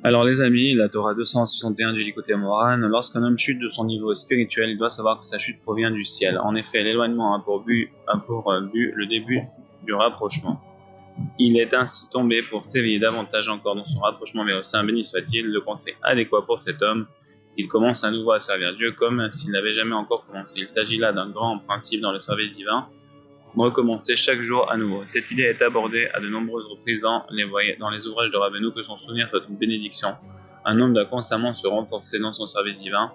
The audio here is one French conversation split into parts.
Alors les amis, la Torah 261 du Likutei Moharan, lorsqu'un homme chute de son niveau spirituel, il doit savoir que sa chute provient du ciel. En effet, l'éloignement a pour but le début du rapprochement. Il est ainsi tombé pour s'éveiller davantage encore dans son rapprochement vers le Saint, béni soit-il. Le conseil adéquat pour cet homme, il commence à nouveau à servir Dieu comme s'il n'avait jamais encore commencé. Il s'agit là d'un grand principe dans le service divin. Recommencer chaque jour à nouveau. Cette idée est abordée à de nombreuses reprises dans les ouvrages de Rabbeinu, que son souvenir soit une bénédiction. Un homme doit constamment se renforcer dans son service divin,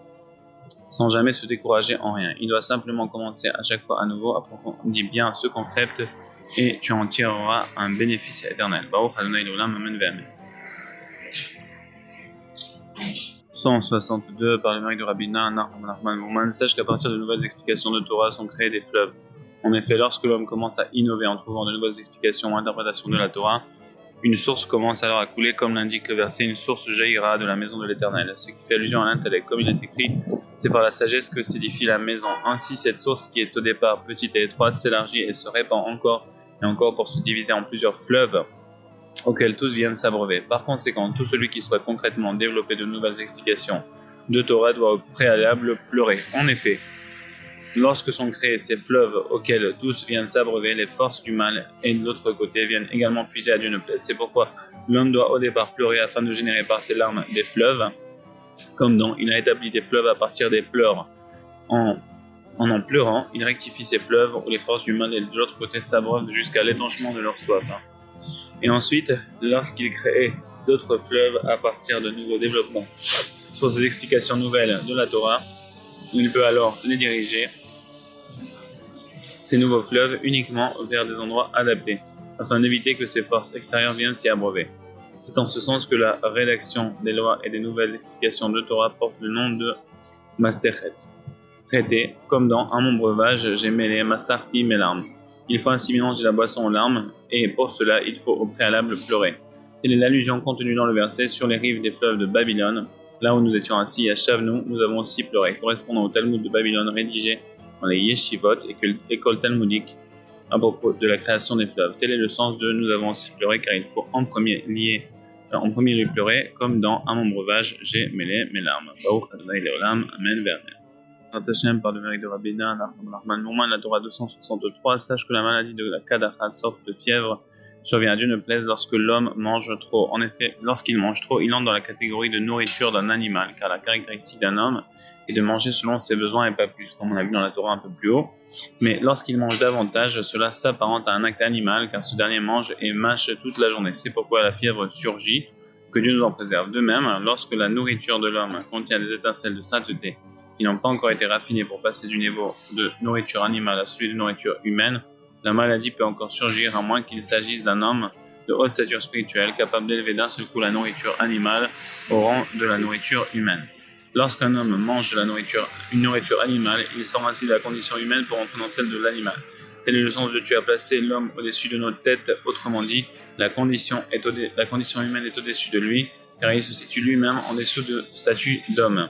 sans jamais se décourager en rien. Il doit simplement commencer à chaque fois à nouveau. Approfondis bien ce concept et tu en tireras un bénéfice éternel. Baruch Adonai Olam, Amen Ve'Amen. 162 par le mari de Rabbina Nachman Mouman. Sache qu'à partir de nouvelles explications de Torah sont créés des fleuves. En effet, lorsque l'homme commence à innover en trouvant de nouvelles explications ou interprétations de la Torah, une source commence alors à couler, comme l'indique le verset, une source jaillira de la maison de l'Éternel, ce qui fait allusion à l'intellect. Comme il est écrit, c'est par la sagesse que s'édifie la maison. Ainsi, cette source qui est au départ petite et étroite s'élargit et se répand encore et encore pour se diviser en plusieurs fleuves auxquels tous viennent s'abreuver. Par conséquent, tout celui qui souhaite concrètement développer de nouvelles explications de Torah doit au préalable pleurer. En effet, lorsque sont créés ces fleuves auxquels tous viennent s'abreuver, les forces du mal et de l'autre côté viennent également puiser à Dieu ne plaise. C'est pourquoi l'homme doit au départ pleurer afin de générer par ses larmes des fleuves, comme dans il a établi des fleuves à partir des pleurs. En pleurant, il rectifie ces fleuves où les forces du mal et de l'autre côté s'abreuvent jusqu'à l'étanchement de leur soif. Et ensuite, lorsqu'il crée d'autres fleuves à partir de nouveaux développements sur ces explications nouvelles de la Torah, il peut alors les diriger, ces nouveaux fleuves, uniquement vers des endroits adaptés, afin d'éviter que ces forces extérieures viennent s'y abreuver. C'est en ce sens que la rédaction des lois et des nouvelles explications de Torah porte le nom de Masechet, traité, comme dans un mon breuvage, j'ai mêlé ma sarti mes larmes. Il faut ainsi mélanger la boisson aux larmes, et pour cela, il faut au préalable pleurer. Telle est l'allusion contenue dans le verset sur les rives des fleuves de Babylone. Là où nous étions assis à Shavnu, nous avons aussi pleuré, correspondant au Talmud de Babylone rédigé dans les Yeshivot, école talmudique, à propos de la création des fleuves. Tel est le sens de nous avons aussi pleuré, car il faut en premier lieu pleurer, comme dans un mon breuvage, j'ai mêlé mes larmes. Baruch Adonai Leolam, Amen Ve'Amen. Hashem par le mérite de Rabbina Nachman Mouman, la Torah 263, sache que la maladie de la Kadachat, sorte de fièvre, survient à Dieu ne plaise lorsque l'homme mange trop. En effet, lorsqu'il mange trop, il entre dans la catégorie de nourriture d'un animal, car la caractéristique d'un homme est de manger selon ses besoins et pas plus, comme on a vu dans la Torah un peu plus haut. Mais lorsqu'il mange davantage, cela s'apparente à un acte animal, car ce dernier mange et mâche toute la journée. C'est pourquoi la fièvre surgit, que Dieu nous en préserve. De même, lorsque la nourriture de l'homme contient des étincelles de sainteté, qui n'ont pas encore été raffinés pour passer du niveau de nourriture animale à celui de nourriture humaine, la maladie peut encore surgir à moins qu'il s'agisse d'un homme de haute stature spirituelle capable d'élever d'un seul coup la nourriture animale au rang de la nourriture humaine. Lorsqu'un homme mange une nourriture animale, il sort ainsi de la condition humaine pour entrer dans celle de l'animal. Tel est le sens de tu as placé l'homme au-dessus de notre tête, autrement dit, la condition humaine est au-dessus de lui, car il se situe lui-même en dessous de statut d'homme,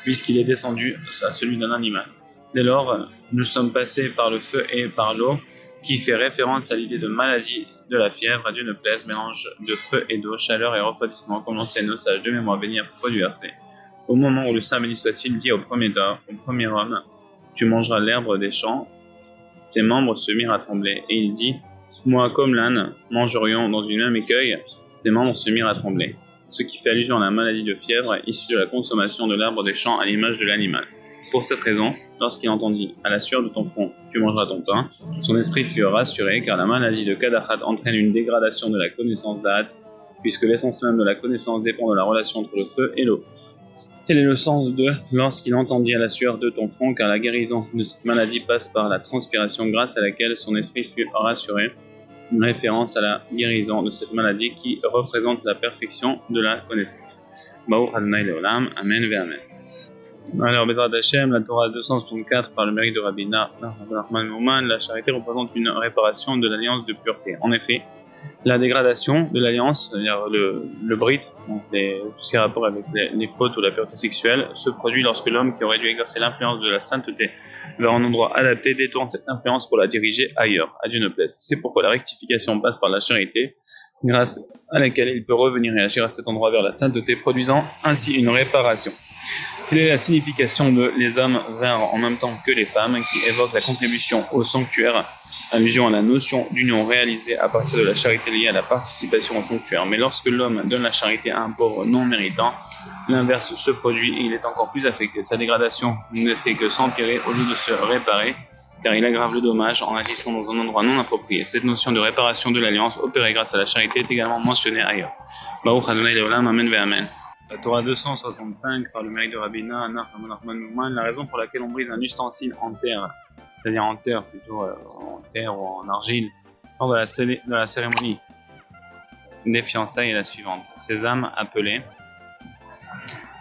puisqu'il est descendu à celui d'un animal. Dès lors, nous sommes passés par le feu et par l'eau, qui fait référence à l'idée de maladie de la fièvre, à Dieu ne plaise, mélange de feu et d'eau, chaleur et refroidissement, comme l'enseigne nos sages de mémoire bénie à propos du verset. Au moment où le Saint béni soit-il dit au premier homme, tu mangeras l'herbe des champs, ses membres se mirent à trembler, et il dit, moi comme l'âne, mangerions dans une même écueil, ses membres se mirent à trembler. Ce qui fait allusion à la maladie de fièvre issue de la consommation de l'arbre des champs à l'image de l'animal. Pour cette raison, lorsqu'il entendit « à la sueur de ton front, tu mangeras ton pain », son esprit fut rassuré, car la maladie de Kadachat entraîne une dégradation de la connaissance d'Ahat, puisque l'essence même de la connaissance dépend de la relation entre le feu et l'eau. Tel est le sens de « lorsqu'il entendit à la sueur de ton front », car la guérison de cette maladie passe par la transpiration grâce à laquelle son esprit fut rassuré, une référence à la guérison de cette maladie qui représente la perfection de la connaissance. Baruch Adonai Leolam, Amen Ve'Amen. Alors, Bezrat Hashem, la Torah 264 par le mérite de Rabbina Nachman Mouman, la charité représente une réparation de l'alliance de pureté. En effet, La dégradation de l'alliance, c'est-à-dire le brit, donc tout ce qui a rapport avec les fautes ou la pureté sexuelle, se produit lorsque l'homme qui aurait dû exercer l'influence de la sainteté vers un endroit adapté détourne cette influence pour la diriger ailleurs, à Dieu ne plaise. C'est pourquoi la rectification passe par la charité, grâce à laquelle il peut revenir et agir à cet endroit vers la sainteté, produisant ainsi une réparation. Quelle est la signification de « les hommes vinrent en même temps que les femmes » qui évoque la contribution au sanctuaire, allusion à la notion d'union réalisée à partir de la charité liée à la participation au sanctuaire. Mais lorsque l'homme donne la charité à un pauvre non méritant, l'inverse se produit et il est encore plus affecté. Sa dégradation ne fait que s'empirer au lieu de se réparer, car il aggrave le dommage en agissant dans un endroit non approprié. Cette notion de réparation de l'alliance opérée grâce à la charité est également mentionnée ailleurs. Baruch Adonai Leolam, Amen ve Amen. La Torah 265 par le mérite de Rabbeina, la raison pour laquelle on brise un ustensile en terre, c'est-à-dire en terre plutôt en terre ou en argile, lors de la cérémonie des fiançailles est la suivante. Ces âmes appelées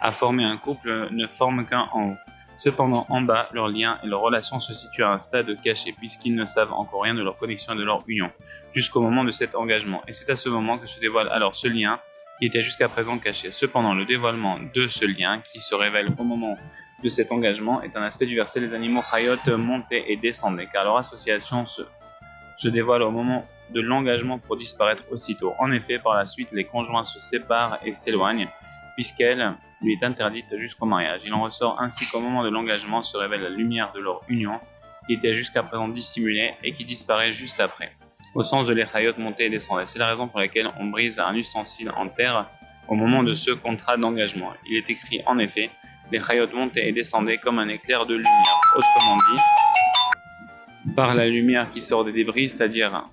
à former un couple ne forment qu'un en haut. Cependant, en bas, leur lien et leur relation se situent à un stade caché puisqu'ils ne savent encore rien de leur connexion et de leur union, jusqu'au moment de cet engagement. Et c'est à ce moment que se dévoile alors ce lien qui était jusqu'à présent caché. Cependant, le dévoilement de ce lien qui se révèle au moment de cet engagement est un aspect du verset. Les animaux chayot montaient et descendaient, car leur association se dévoile au moment de l'engagement pour disparaître aussitôt. En effet, par la suite, les conjoints se séparent et s'éloignent, puisqu'elle lui est interdite jusqu'au mariage. Il en ressort ainsi qu'au moment de l'engagement se révèle la lumière de leur union, qui était jusqu'à présent dissimulée et qui disparaît juste après, au sens de les chayot montaient et descendaient. C'est la raison pour laquelle on brise un ustensile en terre au moment de ce contrat d'engagement. Il est écrit en effet, les chayot montaient et descendaient comme un éclair de lumière. Autrement dit, par la lumière qui sort des débris, c'est-à-dire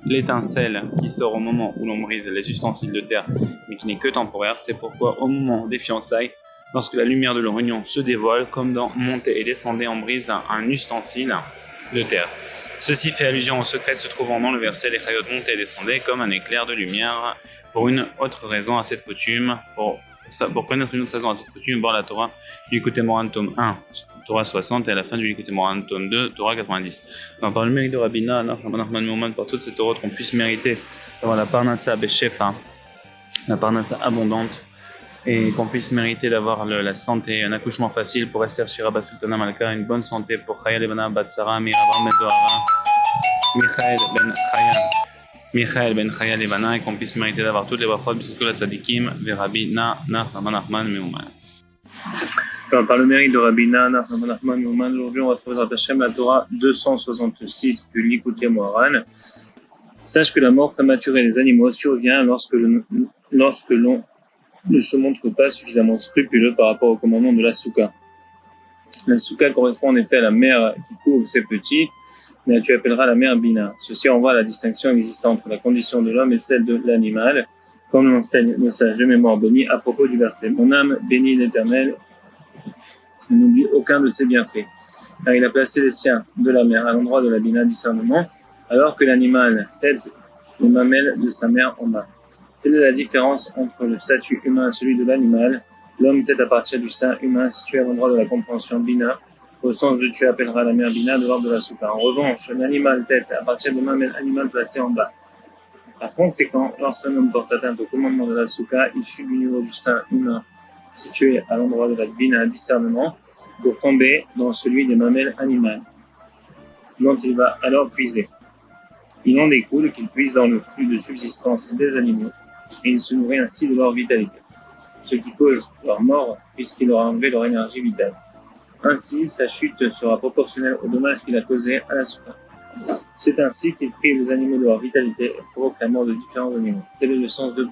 l'étincelle qui sort au moment où l'on brise les ustensiles de terre, mais qui n'est que temporaire. C'est pourquoi au moment des fiançailles, lorsque la lumière de leur union se dévoile, comme dans monter et descendre, on brise un ustensile de terre. Ceci fait allusion au secret se trouvant dans le verset les chayot montaient et descendaient comme un éclair de lumière. Pour une autre raison à cette coutume, pour connaître une autre raison à cette coutume, voir la Torah du Likutei Moharan tome 1, Torah 60, et à la fin du Likutei Moharan tome 2, Torah 90. Enfin, par le mérite de Rabbeina, par toutes ces Torahs, qu'on puisse mériter d'avoir la parnassa beshefa, la parnassa abondante, et qu'on puisse mériter d'avoir la santé, un accouchement facile pour Esther Shira Bas Sultana Malka, une bonne santé pour Chaya Levana Bat Sarah Miravam Ben Zohara, Michael Ben Chaya Levana, et qu'on puisse mériter d'avoir toutes les brachot B'Zchut Tzadikim Verabina Nachman Nachman Meuman. Par le mérite de Rabbeina Nachman Nachman Meuman, aujourd'hui on va se présenter Hashem la Torah 266 du Likutei Moharan. Sache que la mort prématurée des animaux survient lorsque l'on ne se montre pas suffisamment scrupuleux par rapport au commandement de la souka. La souka correspond en effet à la mère qui couvre ses petits, mais tu appelleras la mère Bina. Ceci renvoie à la distinction existante entre la condition de l'homme et celle de l'animal, comme l'enseigne le sage de mémoire béni à propos du verset. Mon âme bénit l'Éternel, n'oublie aucun de ses bienfaits, car il a placé les siens de la mère à l'endroit de la Bina discernement, alors que l'animal tête les mamelles de sa mère en bas. Telle est la différence entre le statut humain et celui de l'animal. L'homme tête à partir du sein humain situé à l'endroit de la compréhension Bina, au sens de tu appelleras la mère Bina de l'ordre de la souka. En revanche, l'animal tête à partir de mamelles animal placé en bas. Par conséquent, lorsqu'un homme porte atteinte au commandement de la souka, il chute du niveau du sein humain situé à l'endroit de la Bina discernement pour tomber dans celui des mamelles animales, dont il va alors puiser. Il en découle qu'il puise dans le flux de subsistance des animaux, et il se nourrit ainsi de leur vitalité, ce qui cause leur mort puisqu'il leur a enlevé leur énergie vitale. Ainsi, sa chute sera proportionnelle au dommage qu'il a causé à la souka. C'est ainsi qu'il prive les animaux de leur vitalité et provoque la mort de différents animaux. Tel est le sens de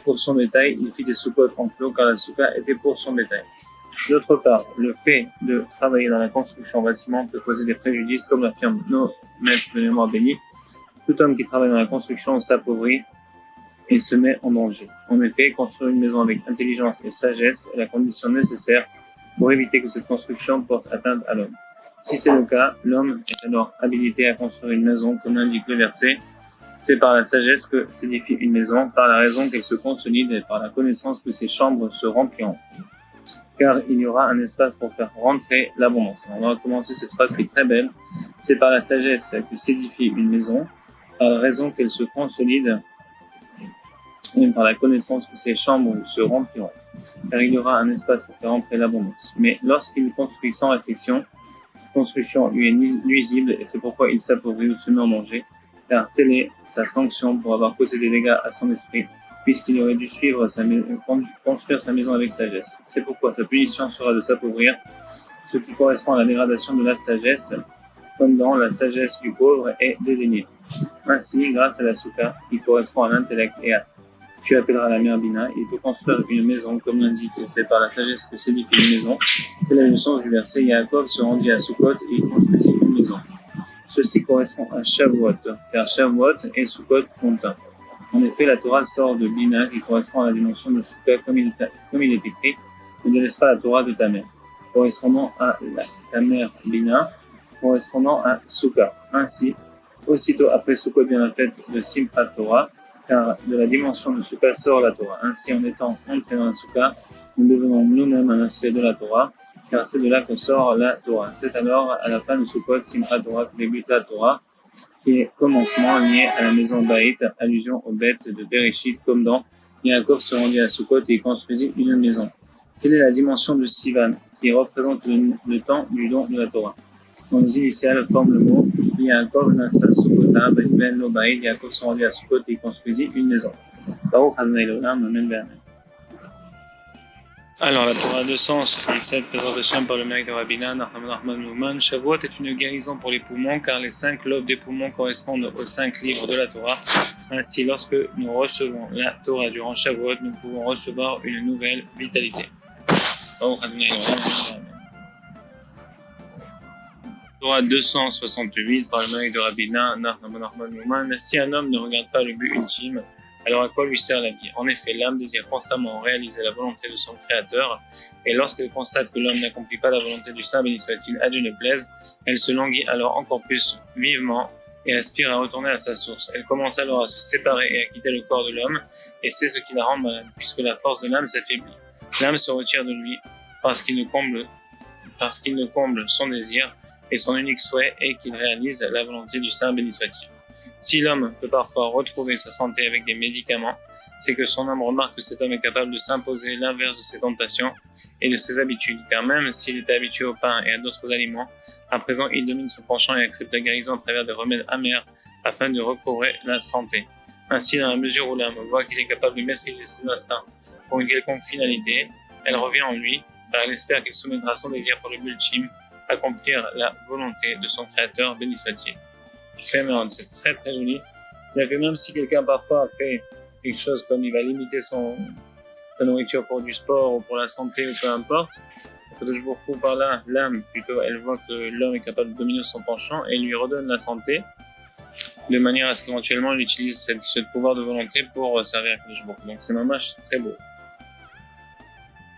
pour son bétail, il fit des soukottes en clos car la souka était pour son bétail. D'autre part, le fait de travailler dans la construction bâtiment peut causer des préjudices, comme l'affirment nos maîtres de mémoire bénis. Tout homme qui travaille dans la construction s'appauvrit et se met en danger. En effet, construire une maison avec intelligence et sagesse est la condition nécessaire pour éviter que cette construction porte atteinte à l'homme. Si c'est le cas, l'homme est alors habilité à construire une maison, comme l'indique le verset. C'est par la sagesse que s'édifie une maison, par la raison qu'elle se consolide et par la connaissance que ses chambres se rempliront. Car il y aura un espace pour faire rentrer l'abondance. On va commencer cette phrase qui est très belle. C'est par la sagesse que s'édifie une maison, par la raison qu'elles se consolident et par la connaissance que ces chambres se rempliront, car il y aura un espace pour faire entrer l'abondance. Mais lorsqu'il construit sans réflexion, cette construction lui est nuisible et c'est pourquoi il s'appauvrit ou se met en danger, car telle est sa sanction pour avoir causé des dégâts à son esprit, puisqu'il aurait dû construire sa maison avec sagesse. C'est pourquoi sa punition sera de s'appauvrir, ce qui correspond à la dégradation de la sagesse, comme dans la sagesse du pauvre est dédaignée. Ainsi, grâce à la souka, qui correspond à l'intellect et à tu appelleras la mère Bina, il peut construire une maison, comme l'indique, et c'est par la sagesse que s'édifie une maison. C'est la leçon du verset, Yaakov se rendit à Sukkot et il construisit une maison. Ceci correspond à Shavuot, car Shavuot et Sukkot font un. En effet, la Torah sort de Bina, qui correspond à la dimension de Sukkot, comme il est écrit, ne délaisse pas la Torah de ta mère, correspondant à ta mère Bina, correspondant à Sukkot. Ainsi, aussitôt après Sukkot vient la fête de Simchat Torah, car de la dimension de Souka sort la Torah. Ainsi, en étant entrés dans la Souka, nous devenons nous-mêmes un aspect de la Torah, car c'est de là que sort la Torah. C'est alors, à la fin de Sukkot, Simchat Torah, que débute la Torah, qui est commencement lié à la maison Baït, allusion aux bêtes de Bereshit, comme dans Yaakov se rendit à Sukkot et il construisit une maison. Telle est la dimension de Sivan, qui représente le temps du don de la Torah. Dans les initiales forment le mot Yaakov Nasa Sukkota, Ben Lo Baït, Yaakov se rendit à Sukkot et il construisit une maison. Baruch Adonai Olam, Amen Ve'Amen. Alors, la Torah 267, présente Hashem par le mérite de Rabbi Nachman Newman. Shavuot est une guérison pour les poumons, car les 5 lobes des poumons correspondent aux 5 livres de la Torah. Ainsi, lorsque nous recevons la Torah durant Shavuot, nous pouvons recevoir une nouvelle vitalité. Baruch Adonai Olam, Amen Ve'Amen. Torah 268 par le mérite de Rabbi Nachman Newman. Si un homme ne regarde pas le but ultime, alors à quoi lui sert la vie? En effet, l'âme désire constamment réaliser la volonté de son Créateur, et lorsqu'elle constate que l'homme n'accomplit pas la volonté du Saint, béni soit-il, à Dieu ne plaise, elle se languit alors encore plus vivement et aspire à retourner à sa source. Elle commence alors à se séparer et à quitter le corps de l'homme, et c'est ce qui la rend malade, puisque la force de l'âme s'affaiblit. L'âme se retire de lui parce qu'il ne comble son désir, et son unique souhait est qu'il réalise la volonté du Saint, béni soit-il. Si l'homme peut parfois retrouver sa santé avec des médicaments, c'est que son âme remarque que cet homme est capable de s'imposer l'inverse de ses tentations et de ses habitudes, car même s'il était habitué au pain et à d'autres aliments, à présent il domine son penchant et accepte la guérison à travers des remèdes amers afin de recouvrer la santé. Ainsi, dans la mesure où l'âme voit qu'il est capable de maîtriser ses instincts pour une quelconque finalité, elle revient en lui, car elle espère qu'il soumettra son désir pour le but ultime, accomplir la volonté de son Créateur, béni soit-il. C'est très très joli. C'est-à-dire que même si quelqu'un parfois fait quelque chose comme il va limiter sa nourriture pour du sport ou pour la santé ou peu importe, beaucoup par là, l'âme plutôt, elle voit que l'homme est capable de dominer son penchant et lui redonne la santé de manière à ce qu'éventuellement il utilise ce pouvoir de volonté pour servir à beaucoup. Donc c'est mamash très beau.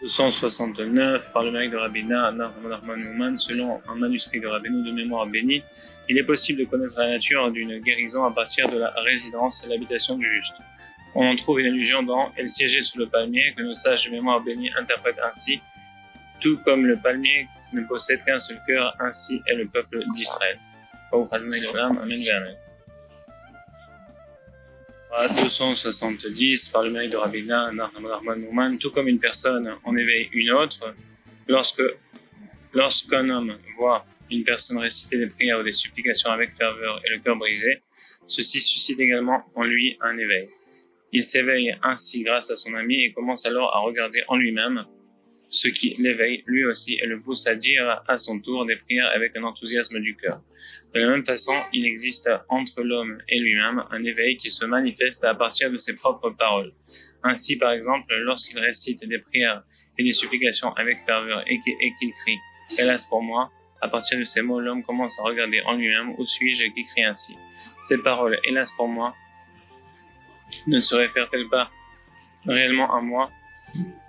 269 par le mérite de Rabbi Nachman Newman, selon un manuscrit de Rabbeinu de mémoire béni, il est possible de connaître la nature d'une guérison à partir de la résidence et l'habitation du juste. On en trouve une allusion dans « Elle siégeait sous le palmier » que nos sages de mémoire béni interprètent ainsi « Tout comme le palmier ne possède qu'un seul cœur, ainsi est le peuple d'Israël. » Amen. 270 par le mérite de Rabbi Nachman Newman, tout comme une personne en éveille une autre, lorsqu'un homme voit une personne réciter des prières ou des supplications avec ferveur et le cœur brisé, ceci suscite également en lui un éveil. Il s'éveille ainsi grâce à son ami et commence alors à regarder en lui-même ce qui l'éveille lui aussi et le pousse à dire à son tour des prières avec un enthousiasme du cœur. De la même façon, il existe entre l'homme et lui-même un éveil qui se manifeste à partir de ses propres paroles. Ainsi, par exemple, lorsqu'il récite des prières et des supplications avec ferveur et qu'il crie « Hélas pour moi », à partir de ces mots, l'homme commence à regarder en lui-même « Où suis-je » qui crie ainsi. Ces paroles « Hélas pour moi » ne se réfèrent-elles pas réellement à moi?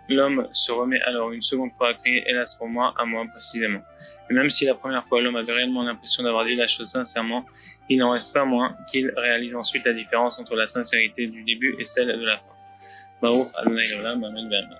L'homme se remet alors une seconde fois à crier « Hélas pour moi », à moi précisément. Et même si la première fois l'homme avait réellement l'impression d'avoir dit la chose sincèrement, il n'en reste pas moins qu'il réalise ensuite la différence entre la sincérité du début et celle de la fin. Baruch Adonai Olam, Amen Ve'Amen.